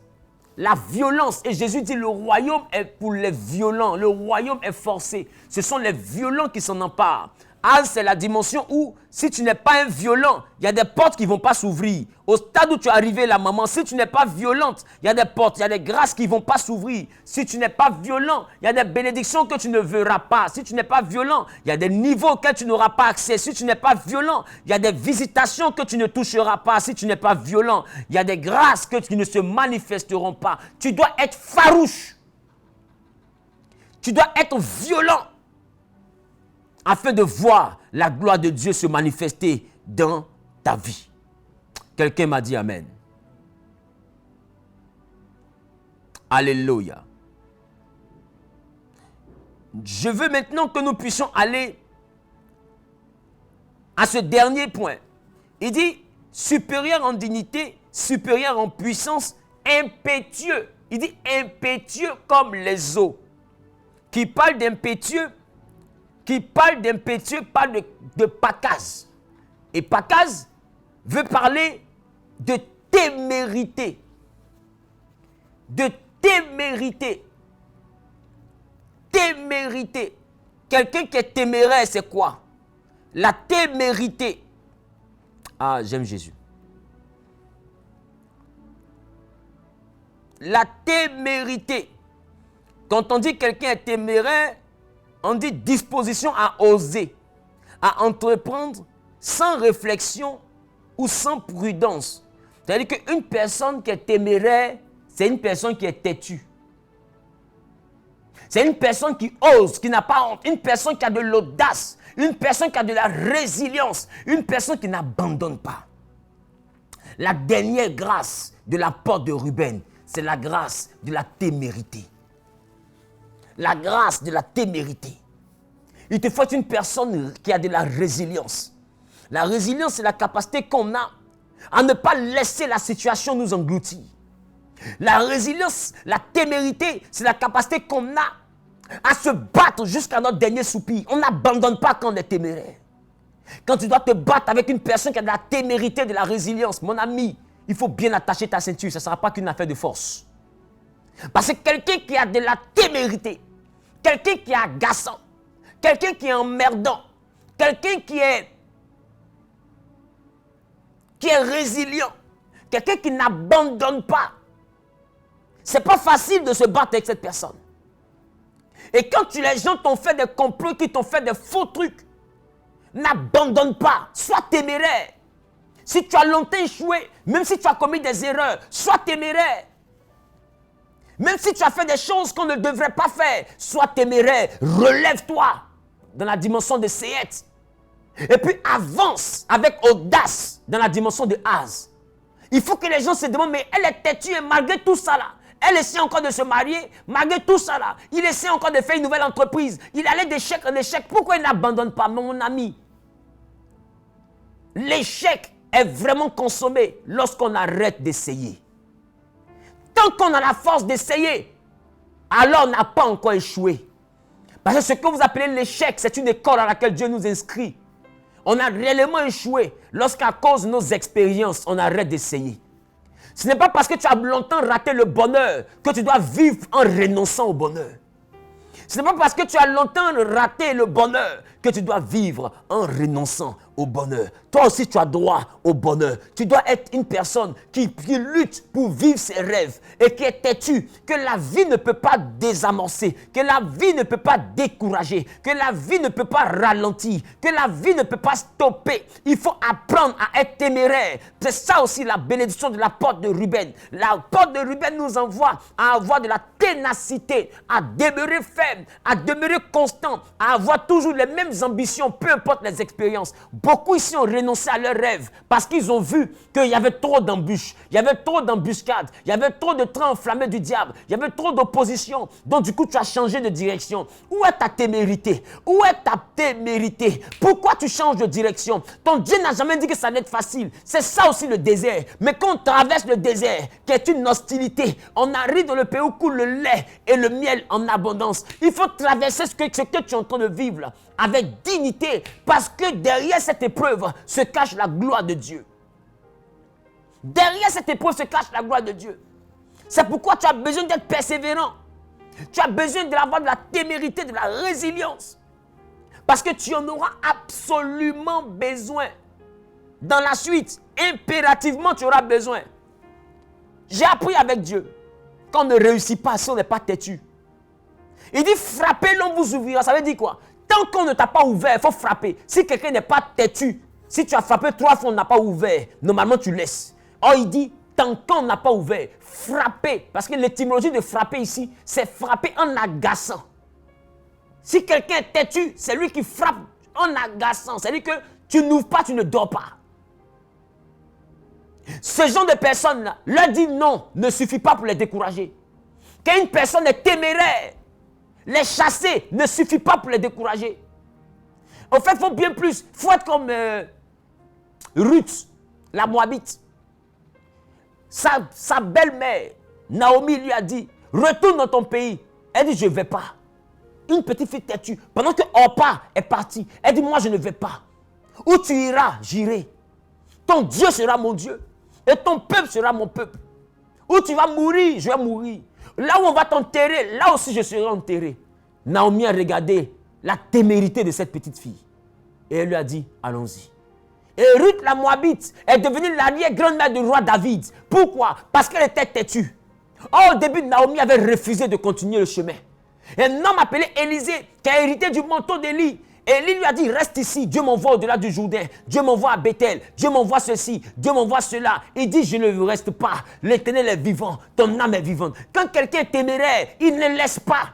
la violence. Et Jésus dit, le royaume est pour les violents. Le royaume est forcé. Ce sont les violents qui s'en emparent. Az, c'est la dimension où, si tu n'es pas un violent, il y a des portes qui ne vont pas s'ouvrir. Au stade où tu es arrivé, la maman, si tu n'es pas violente, il y a des portes, il y a des grâces qui ne vont pas s'ouvrir. Si tu n'es pas violent, il y a des bénédictions que tu ne verras pas. Si tu n'es pas violent, il y a des niveaux auxquels tu n'auras pas accès. Si tu n'es pas violent, il y a des visitations que tu ne toucheras pas. Si tu n'es pas violent, il y a des grâces qui ne se manifesteront pas. Tu dois être farouche. Tu dois être violent afin de voir la gloire de Dieu se manifester dans ta vie. Quelqu'un m'a dit Amen. Alléluia. Je veux maintenant que nous puissions aller à ce dernier point. Il dit, supérieur en dignité, supérieur en puissance, impétueux. Il dit impétueux comme les eaux. Qui parle d'impétueux, parle de pakaz. Et pakaz veut parler de témérité. De témérité. Témérité. Quelqu'un qui est téméraire, c'est quoi? La témérité. Ah, j'aime Jésus. La témérité. Quand on dit quelqu'un est téméraire, on dit disposition à oser, à entreprendre sans réflexion ou sans prudence. C'est-à-dire qu'une personne qui est téméraire, c'est une personne qui est têtue. C'est une personne qui ose, qui n'a pas honte, une personne qui a de l'audace, une personne qui a de la résilience, une personne qui n'abandonne pas. La dernière grâce de la porte de Ruben, c'est la grâce de la témérité. La grâce de la témérité. Il te faut une personne qui a de la résilience. La résilience, c'est la capacité qu'on a à ne pas laisser la situation nous engloutir. La résilience, la témérité, c'est la capacité qu'on a à se battre jusqu'à notre dernier soupir. On n'abandonne pas quand on est téméraire. Quand tu dois te battre avec une personne qui a de la témérité, de la résilience, mon ami, il faut bien attacher ta ceinture. Ce ne sera pas qu'une affaire de force. Parce que quelqu'un qui a de la témérité, quelqu'un qui est agaçant, quelqu'un qui est emmerdant, quelqu'un qui est résilient, quelqu'un qui n'abandonne pas, c'est pas facile de se battre avec cette personne. Et quand les gens t'ont fait des complots, qui t'ont fait des faux trucs, n'abandonne pas, sois téméraire. Si tu as longtemps échoué, même si tu as commis des erreurs, sois téméraire. Même si tu as fait des choses qu'on ne devrait pas faire, sois téméraire, relève-toi dans la dimension de Séhet. Et puis avance avec audace dans la dimension de Az. Il faut que les gens se demandent, mais elle est têtue et malgré tout ça là, elle essaie encore de se marier, malgré tout ça là, il essaie encore de faire une nouvelle entreprise. Il allait d'échec en échec. Pourquoi il n'abandonne pas, mon ami? L'échec est vraiment consommé lorsqu'on arrête d'essayer. Tant qu'on a la force d'essayer, alors on n'a pas encore échoué. Parce que ce que vous appelez l'échec, c'est une école à laquelle Dieu nous inscrit. On a réellement échoué lorsqu'à cause de nos expériences, on arrête d'essayer. Ce n'est pas parce que tu as longtemps raté le bonheur que tu dois vivre en renonçant au bonheur. Ce n'est pas parce que tu as longtemps raté le bonheur que tu dois vivre en renonçant au bonheur. Toi aussi, tu as droit au bonheur. Tu dois être une personne qui lutte pour vivre ses rêves et qui est têtue, que la vie ne peut pas désamorcer, que la vie ne peut pas décourager, que la vie ne peut pas ralentir, que la vie ne peut pas stopper. Il faut apprendre à être téméraire. C'est ça aussi la bénédiction de la porte de Ruben. La porte de Ruben nous envoie à avoir de la ténacité, à demeurer ferme, à demeurer constant, à avoir toujours les mêmes ambitions, peu importe les expériences. Beaucoup ici ont renoncé à leurs rêves parce qu'ils ont vu qu'il y avait trop d'embûches, il y avait trop d'embuscades, il y avait trop de trains enflammés du diable, il y avait trop d'opposition. Donc du coup, tu as changé de direction. Où est ta témérité? Où est ta témérité? Pourquoi tu changes de direction? Ton Dieu n'a jamais dit que ça allait être facile. C'est ça aussi le désert. Mais quand on traverse le désert, qui est une hostilité, on arrive dans le pays où coule le lait et le miel en abondance. Il faut traverser ce que tu es en train de vivre là, avec dignité, parce que derrière cette épreuve se cache la gloire de Dieu. Derrière cette épreuve se cache la gloire de Dieu. C'est pourquoi tu as besoin d'être persévérant. Tu as besoin d'avoir de la témérité, de la résilience. Parce que tu en auras absolument besoin. Dans la suite, impérativement, tu auras besoin. J'ai appris avec Dieu qu'on ne réussit pas si on n'est pas têtu. Il dit frappez, l'on vous ouvrira. Ça veut dire quoi? Tant qu'on ne t'a pas ouvert, il faut frapper. Si quelqu'un n'est pas têtu, si tu as frappé 3 fois, on n'a pas ouvert, normalement tu laisses. Or il dit, tant qu'on n'a pas ouvert, frapper. Parce que l'étymologie de frapper ici, c'est frapper en agaçant. Si quelqu'un est têtu, c'est lui qui frappe en agaçant. C'est-à-dire que tu n'ouvres pas, tu ne dors pas. Ce genre de personnes-là, leur dire non ne suffit pas pour les décourager. Quand une personne est téméraire, les chasser ne suffit pas pour les décourager. En fait, il faut bien plus. Il faut être comme Ruth, la Moabite. Sa belle-mère, Naomi, lui a dit, retourne dans ton pays. Elle dit, je ne vais pas. Une petite fille têtue. Pendant que Orpa est partie, elle dit, moi je ne vais pas. Où tu iras, j'irai. Ton Dieu sera mon Dieu. Et ton peuple sera mon peuple. Où tu vas mourir, je vais mourir. Là où on va t'enterrer, là aussi je serai enterré. Naomi a regardé la témérité de cette petite fille. Et elle lui a dit, allons-y. Et Ruth la Moabite est devenue l'arrière-grand-mère du roi David. Pourquoi? Parce qu'elle était têtue. Or, au début, Naomi avait refusé de continuer le chemin. Et un homme appelé Élisée, qui a hérité du manteau d'Élie, Élie lui a dit, reste ici, Dieu m'envoie au-delà du Jourdain, Dieu m'envoie à Bethel, Dieu m'envoie ceci, Dieu m'envoie cela. Il dit, je ne reste pas, l'Éternel est vivant, ton âme est vivante. Quand quelqu'un est téméraire, il ne laisse pas.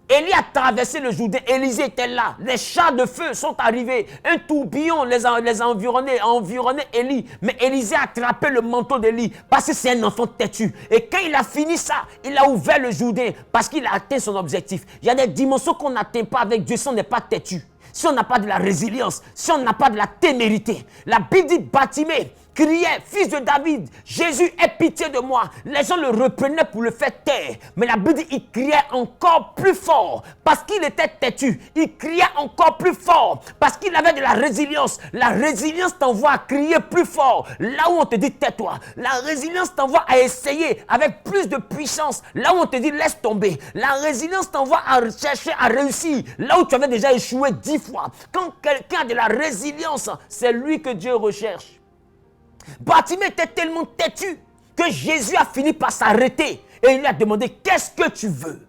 Élie a traversé le Jourdain, Élisée était là, les chars de feu sont arrivés, un tourbillon les a environné Élie, mais Élisée a attrapé le manteau d'Élie parce que c'est un enfant têtu. Et quand il a fini ça, il a ouvert le Jourdain parce qu'il a atteint son objectif. Il y a des dimensions qu'on n'atteint pas avec Dieu si on n'est pas têtu, si on n'a pas de la résilience, si on n'a pas de la témérité. La Bible dit Bartimée criait, fils de David, Jésus, aie pitié de moi. Les gens le reprenaient pour le faire taire. Mais la Bible dit, il criait encore plus fort parce qu'il était têtu. Il criait encore plus fort parce qu'il avait de la résilience. La résilience t'envoie à crier plus fort là où on te dit tais-toi. La résilience t'envoie à essayer avec plus de puissance là où on te dit laisse tomber. La résilience t'envoie à chercher à réussir là où tu avais déjà échoué 10 fois. Quand quelqu'un a de la résilience, c'est lui que Dieu recherche. Bartimée était tellement têtu que Jésus a fini par s'arrêter et il lui a demandé « Qu'est-ce que tu veux ?»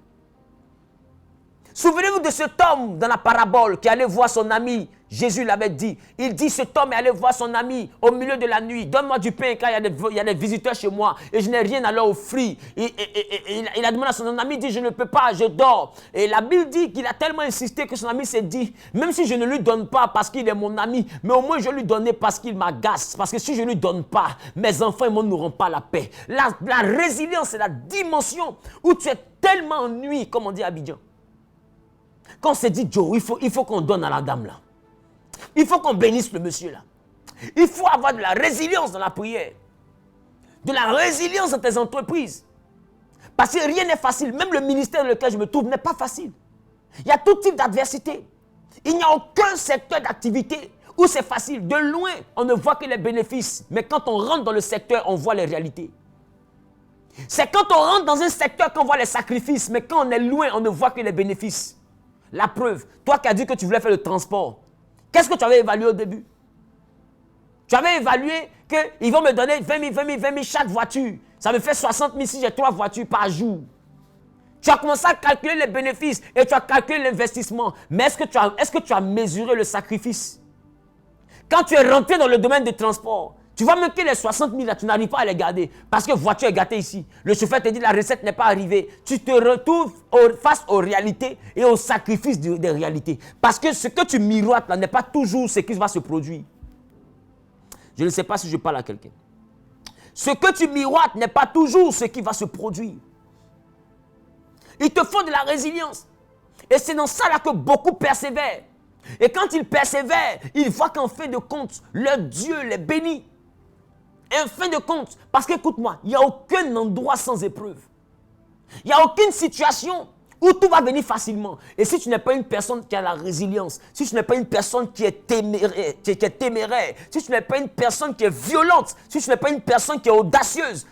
Souvenez-vous de cet homme dans la parabole qui allait voir son ami. Jésus l'avait dit. Il dit, cet homme est allé voir son ami au milieu de la nuit. Donne-moi du pain car il y a des visiteurs chez moi et je n'ai rien à leur offrir. Il a demandé à son ami, il dit, je ne peux pas, je dors. Et la Bible dit qu'il a tellement insisté que son ami s'est dit, même si je ne lui donne pas parce qu'il est mon ami, mais au moins je lui donne parce qu'il m'agace. Parce que si je ne lui donne pas, mes enfants et moi n'auront pas la paix. La résilience, c'est la dimension où tu es tellement ennuyé, comme on dit à Abidjan. Quand on s'est dit, Joe, il faut qu'on donne à la dame là. Il faut qu'on bénisse le monsieur là. Il faut avoir de la résilience dans la prière. De la résilience dans tes entreprises. Parce que rien n'est facile. Même le ministère dans lequel je me trouve n'est pas facile. Il y a tout type d'adversité. Il n'y a aucun secteur d'activité où c'est facile. De loin, on ne voit que les bénéfices. Mais quand on rentre dans le secteur, on voit les réalités. C'est quand on rentre dans un secteur qu'on voit les sacrifices. Mais quand on est loin, on ne voit que les bénéfices. La preuve, toi qui as dit que tu voulais faire le transport, qu'est-ce que tu avais évalué au début? Tu avais évalué qu'ils vont me donner 20 000 chaque voiture. Ça me fait 60 000 si j'ai 3 voitures par jour. Tu as commencé à calculer les bénéfices et tu as calculé l'investissement. Mais est-ce que tu as mesuré le sacrifice? Quand tu es rentré dans le domaine du transport, tu vois même que les 60 000 là, tu n'arrives pas à les garder parce que voiture est gâtée ici. Le chauffeur te dit la recette n'est pas arrivée. Tu te retrouves face aux réalités et aux sacrifices des réalités. Parce que ce que tu miroites là n'est pas toujours ce qui va se produire. Je ne sais pas si je parle à quelqu'un. Ce que tu miroites n'est pas toujours ce qui va se produire. Il te faut de la résilience. Et c'est dans ça là que beaucoup persévèrent. Et quand ils persévèrent, ils voient qu'en fin de compte, leur Dieu les bénit. Et en fin de compte, parce qu'écoute-moi, il n'y a aucun endroit sans épreuve. Il n'y a aucune situation où tout va venir facilement. Et si tu n'es pas une personne qui a la résilience, si tu n'es pas une personne qui est téméraire, si tu n'es pas une personne qui est violente, si tu n'es pas une personne qui est audacieuse,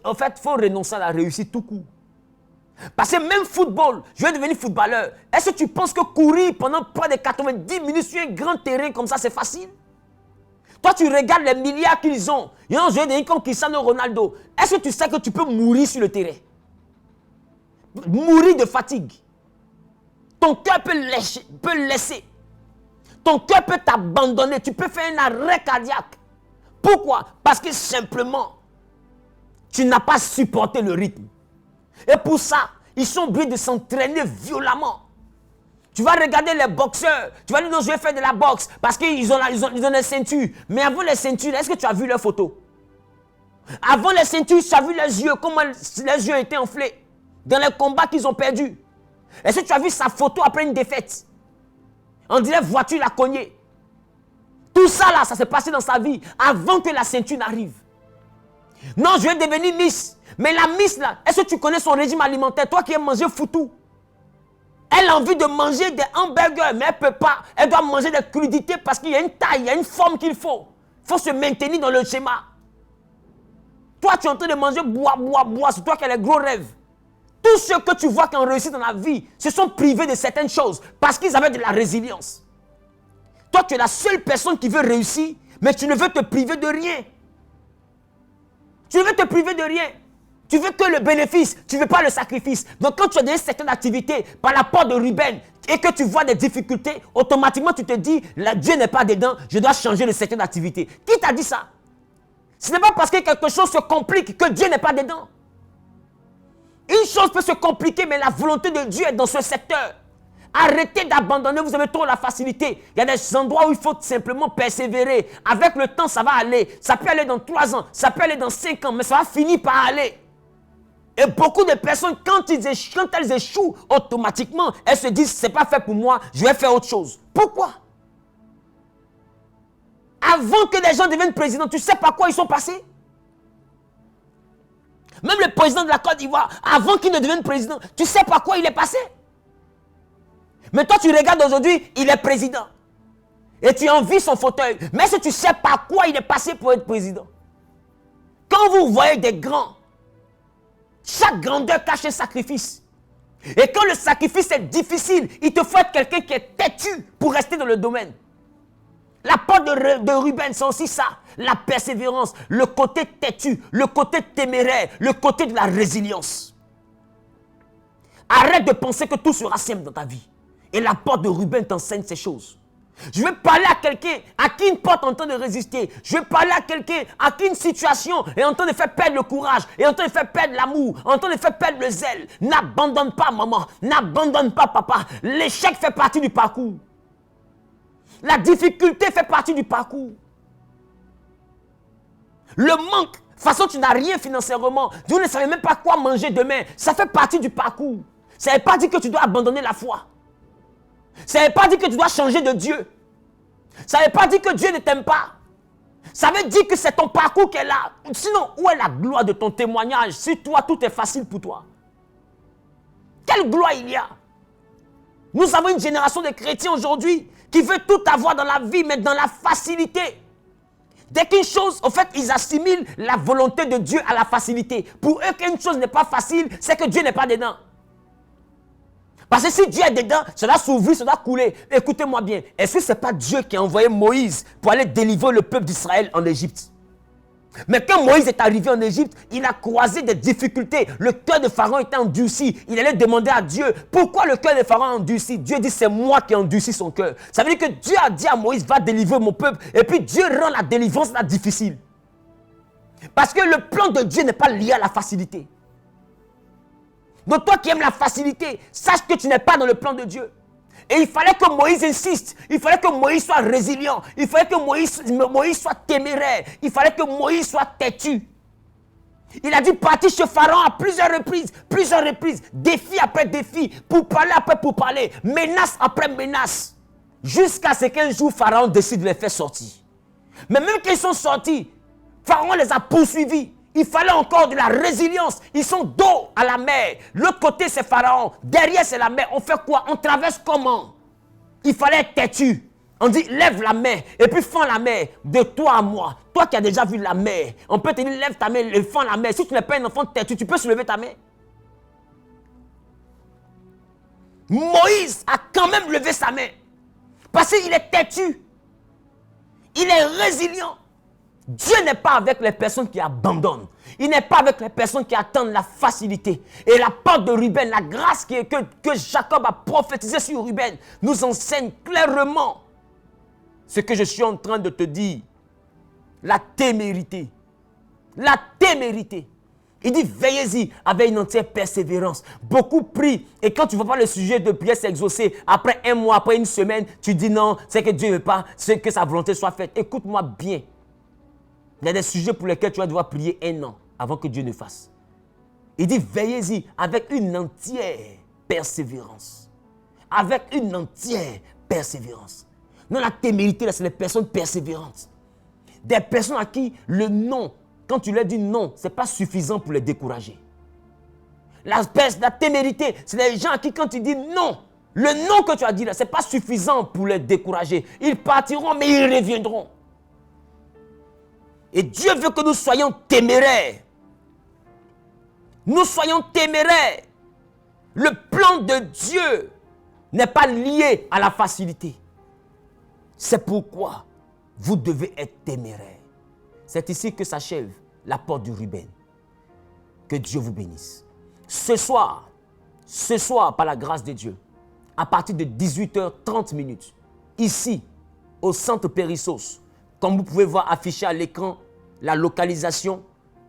en fait, il faut renoncer à la réussite tout court. Parce que même football, je vais devenir footballeur. Est-ce que tu penses que courir pendant près de 90 minutes sur un grand terrain comme ça, c'est facile? Toi, tu regardes les milliards qu'ils ont. Ils ont joué comme Cristiano Ronaldo. Est-ce que tu sais que tu peux mourir sur le terrain? Mourir de fatigue. Ton cœur peut laisser. Ton cœur peut t'abandonner. Tu peux faire un arrêt cardiaque. Pourquoi? Parce que simplement, tu n'as pas supporté le rythme. Et pour ça, ils sont obligés de s'entraîner violemment. Tu vas regarder les boxeurs. Tu vas dire non, je vais faire de la boxe parce qu'ils ont des ceintures. Mais avant les ceintures, est-ce que tu as vu leurs photos? Avant les ceintures, tu as vu les yeux, comment les yeux étaient enflés dans les combats qu'ils ont perdus. Est-ce que tu as vu sa photo après une défaite? On dirait voiture l'a cogné. Tout ça là, ça s'est passé dans sa vie avant que la ceinture n'arrive. Non, je vais devenir Miss. Mais la Miss là, est-ce que tu connais son régime alimentaire? Toi qui aimes manger foutou. Elle a envie de manger des hamburgers, mais elle ne peut pas. Elle doit manger des crudités parce qu'il y a une taille, il y a une forme qu'il faut. Il faut se maintenir dans le schéma. Toi, tu es en train de manger bois. C'est toi qui as les gros rêves. Tous ceux que tu vois qui ont réussi dans la vie se sont privés de certaines choses parce qu'ils avaient de la résilience. Toi, tu es la seule personne qui veut réussir, mais tu ne veux te priver de rien. Tu ne veux te priver de rien. Tu veux que le bénéfice, tu ne veux pas le sacrifice. Donc quand tu as donné certaines activités par la porte de Ruben et que tu vois des difficultés, automatiquement tu te dis, Dieu n'est pas dedans, je dois changer de certaines activités. Qui t'a dit ça? Ce n'est pas parce que quelque chose se complique que Dieu n'est pas dedans. Une chose peut se compliquer, mais la volonté de Dieu est dans ce secteur. Arrêtez d'abandonner, vous avez trop la facilité. Il y a des endroits où il faut simplement persévérer. Avec le temps, ça va aller. Ça peut aller dans 3 ans, ça peut aller dans 5 ans, mais ça va finir par aller. Et beaucoup de personnes, quand elles échouent, automatiquement, elles se disent, c'est pas fait pour moi, je vais faire autre chose. Pourquoi? Avant que les gens deviennent présidents, tu sais par quoi ils sont passés? Même le président de la Côte d'Ivoire, avant qu'il ne devienne président, tu sais par quoi il est passé? Mais toi, tu regardes aujourd'hui, il est président. Et tu envies son fauteuil. Mais si tu sais par quoi il est passé pour être président. Quand vous voyez des grands, chaque grandeur cache un sacrifice. Et quand le sacrifice est difficile, il te faut être quelqu'un qui est têtu pour rester dans le domaine. La porte de Ruben, c'est aussi ça. La persévérance, le côté têtu, le côté téméraire, le côté de la résilience. Arrête de penser que tout sera simple dans ta vie. Et la porte de Ruben t'enseigne ces choses. Je vais parler à quelqu'un à qui une porte est en train de résister. Je vais parler à quelqu'un à qui une situation est en train de faire perdre le courage, est en train de faire perdre l'amour, en train de faire perdre le zèle. N'abandonne pas maman, n'abandonne pas papa. L'échec fait partie du parcours. La difficulté fait partie du parcours. Le manque, de toute façon tu n'as rien financièrement, tu ne savais même pas quoi manger demain, ça fait partie du parcours. Ça ne veut pas dire que tu dois abandonner la foi. Ça ne veut pas dire que tu dois changer de Dieu. Ça ne veut pas dire que Dieu ne t'aime pas. Ça veut dire que c'est ton parcours qui est là. Sinon, où est la gloire de ton témoignage si toi, tout est facile pour toi? Quelle gloire il y a? Nous avons une génération de chrétiens aujourd'hui qui veut tout avoir dans la vie, mais dans la facilité. Dès qu'une chose, en fait, ils assimilent la volonté de Dieu à la facilité. Pour eux, qu'une chose n'est pas facile, c'est que Dieu n'est pas dedans. Parce que si Dieu est dedans, ça doit s'ouvrir, ça doit couler. Écoutez-moi bien, est-ce que ce n'est pas Dieu qui a envoyé Moïse pour aller délivrer le peuple d'Israël en Égypte? Mais quand Moïse est arrivé en Égypte, il a croisé des difficultés. Le cœur de Pharaon était endurci. Il allait demander à Dieu, pourquoi le cœur de Pharaon est endurci? Dieu dit, c'est moi qui ai endurci son cœur. Ça veut dire que Dieu a dit à Moïse, va délivrer mon peuple. Et puis Dieu rend la délivrance là difficile. Parce que le plan de Dieu n'est pas lié à la facilité. Donc toi qui aimes la facilité, sache que tu n'es pas dans le plan de Dieu. Et il fallait que Moïse insiste. Il fallait que Moïse soit résilient. Il fallait que Moïse soit téméraire. Il fallait que Moïse soit têtu. Il a dû partir chez Pharaon à plusieurs reprises. Défi après défi. Pour parler après pour parler. Menace après menace. Jusqu'à ce qu'un jour Pharaon décide de les faire sortir. Mais même quand ils sont sortis, Pharaon les a poursuivis. Il fallait encore de la résilience. Ils sont dos à la mer. L'autre côté, c'est Pharaon. Derrière, c'est la mer. On fait quoi? On traverse comment? Il fallait être têtu. On dit, lève la main. Et puis, fends la main de toi à moi. Toi qui as déjà vu la mer. On peut te dire, lève ta main et fends la main. Si tu n'es pas un enfant têtu, tu peux soulever ta main. Moïse a quand même levé sa main. Parce qu'il est têtu. Il est résilient. Dieu n'est pas avec les personnes qui abandonnent. Il n'est pas avec les personnes qui attendent la facilité. Et la porte de Ruben, la grâce que Jacob a prophétisée sur Ruben, nous enseigne clairement ce que je suis en train de te dire. La témérité. La témérité. Il dit, veillez-y avec une entière persévérance. Beaucoup prient. Et quand tu ne vois pas le sujet de prière s'exaucer, après 1 mois, après 1 semaine, tu dis non, c'est que Dieu ne veut pas, c'est que sa volonté soit faite. Écoute-moi bien. Il y a des sujets pour lesquels tu vas devoir prier 1 an avant que Dieu ne fasse. Il dit, veillez-y avec une entière persévérance. Avec une entière persévérance. Non, la témérité, là, c'est les personnes persévérantes. Des personnes à qui le non, quand tu leur dis non, ce n'est pas suffisant pour les décourager. La témérité, c'est les gens à qui quand tu dis non, le non que tu as dit là, ce n'est pas suffisant pour les décourager. Ils partiront, mais ils reviendront. Et Dieu veut que nous soyons téméraires. Nous soyons téméraires. Le plan de Dieu n'est pas lié à la facilité. C'est pourquoi vous devez être téméraires. C'est ici que s'achève la porte du Ruben. Que Dieu vous bénisse. Ce soir, par la grâce de Dieu, à partir de 18h30, ici, au centre Périssos, comme vous pouvez voir affiché à l'écran, la localisation,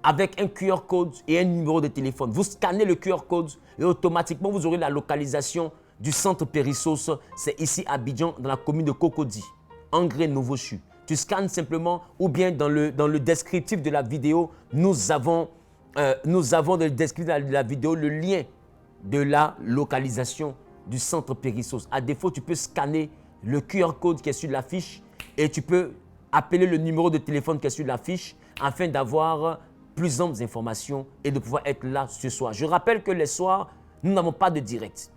avec un QR code et un numéro de téléphone. Vous scannez le QR code et automatiquement, vous aurez la localisation du centre Périssos. C'est ici à Abidjan, dans la commune de Cocody, Angré Nouveau-Chu. Tu scannes simplement ou bien dans le descriptif de la vidéo, nous avons dans le descriptif de la vidéo le lien de la localisation du centre Périssos. À défaut, tu peux scanner le QR code qui est sur l'affiche et tu peux appeler le numéro de téléphone qui est sur l'affiche afin d'avoir plus amples informations et de pouvoir être là ce soir. Je rappelle que les soirs, nous n'avons pas de direct.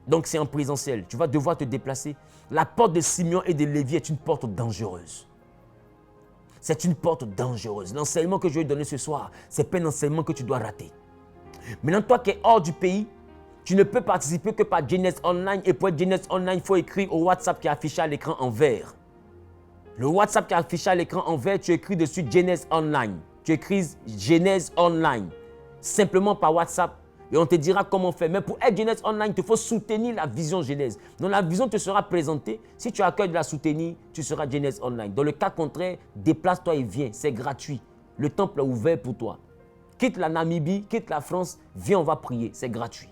Donc c'est en présentiel. Tu vas devoir te déplacer. La porte de Simeon et de Lévi est une porte dangereuse. C'est une porte dangereuse. L'enseignement que je vais donner ce soir, ce n'est pas un enseignement que tu dois rater. Maintenant, toi qui es hors du pays, tu ne peux participer que par Genèse Online. Et pour être Genèse Online, il faut écrire au WhatsApp qui est affiché à l'écran en vert. Le WhatsApp qui est affiché à l'écran en vert, tu écris dessus Genèse Online. Tu écris Genèse Online. Simplement par WhatsApp. Et on te dira comment faire. Mais pour être Genèse Online, il faut soutenir la vision Genèse. Donc la vision te sera présentée. Si tu as à cœur de la soutenir, tu seras Genèse Online. Dans le cas contraire, déplace-toi et viens. C'est gratuit. Le temple est ouvert pour toi. Quitte la Namibie, quitte la France, viens, on va prier. C'est gratuit.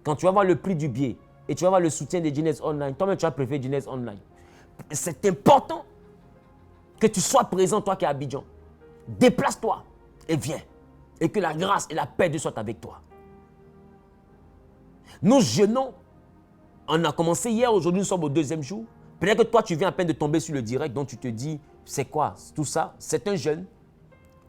Quand tu vas voir le prix du billet et tu vas voir le soutien de Genèse Online, toi-même tu vas préférer Genèse Online. C'est important que tu sois présent, toi qui es à Abidjan. Déplace-toi et viens. Et que la grâce et la paix de Dieu soient avec toi. Nous jeûnons. On a commencé hier, aujourd'hui nous sommes au deuxième jour. Peut-être que toi tu viens à peine de tomber sur le direct, donc tu te dis, c'est quoi tout ça? C'est un jeûne.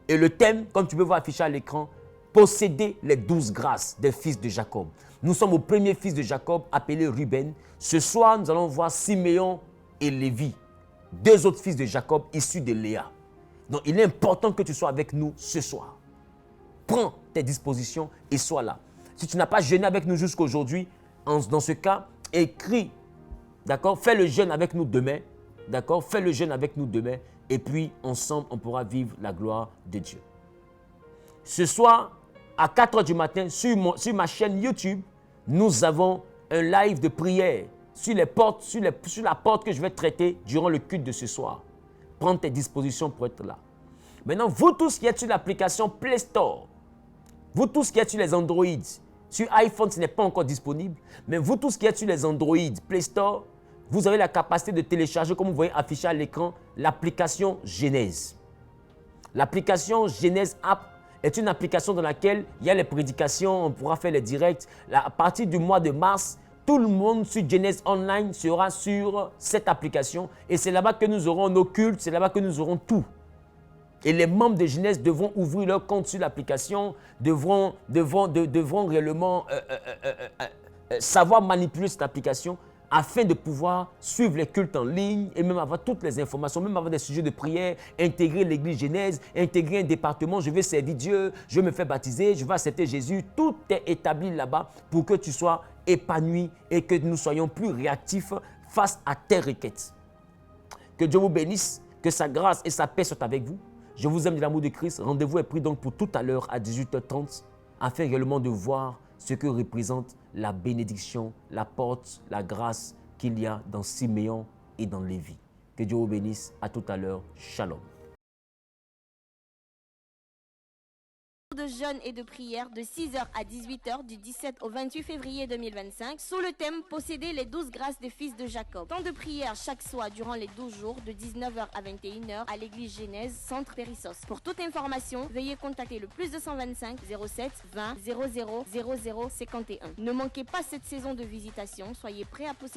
Et le thème, comme tu peux voir affiché à l'écran, posséder les 12 grâces des fils de Jacob. Nous sommes au premier fils de Jacob appelé Ruben. Ce soir, nous allons voir Siméon et Lévi, deux autres fils de Jacob issus de Léa. Donc il est important que tu sois avec nous ce soir. Prends tes dispositions et sois là. Si tu n'as pas jeûné avec nous jusqu'aujourd'hui, dans ce cas, écris, d'accord? Fais le jeûne avec nous demain, d'accord? Fais le jeûne avec nous demain et puis ensemble, on pourra vivre la gloire de Dieu. Ce soir, à 4 h du matin, sur ma chaîne YouTube, nous avons un live de prière sur la porte que je vais traiter durant le culte de ce soir. Prends tes dispositions pour être là. Maintenant, vous tous qui êtes sur l'application Play Store, vous tous qui êtes sur les Android, sur iPhone, ce n'est pas encore disponible, mais vous tous qui êtes sur les Android, Play Store, vous avez la capacité de télécharger, comme vous voyez affiché à l'écran, l'application Genèse. L'application Genèse App est une application dans laquelle il y a les prédications, on pourra faire les directs. À partir du mois de mars, tout le monde sur Genèse Online sera sur cette application et c'est là-bas que nous aurons nos cultes, c'est là-bas que nous aurons tout. Et les membres de Genèse devront ouvrir leur compte sur l'application, devront réellement savoir manipuler cette application afin de pouvoir suivre les cultes en ligne et même avoir toutes les informations, même avoir des sujets de prière, intégrer l'église Genèse, intégrer un département, je vais servir Dieu, je vais me faire baptiser, je vais accepter Jésus. Tout est établi là-bas pour que tu sois épanoui et que nous soyons plus réactifs face à tes requêtes. Que Dieu vous bénisse, que sa grâce et sa paix soient avec vous. Je vous aime de l'amour de Christ. Rendez-vous est pris donc pour tout à l'heure à 18 h 30 afin réellement de voir ce que représente la bénédiction, la porte, la grâce qu'il y a dans Siméon et dans Lévi. Que Dieu vous bénisse. À tout à l'heure. Shalom. De jeûne et de prière de 6 h à 18 h du 17 au 28 février 2025 sous le thème posséder les 12 grâces des fils de Jacob. Temps de prière chaque soir durant les 12 jours de 19 h à 21 h à l'église Genèse, centre Périssos. Pour toute information, veuillez contacter le +225 07 20 00 00 51. Ne manquez pas cette saison de visitation, soyez prêts à posséder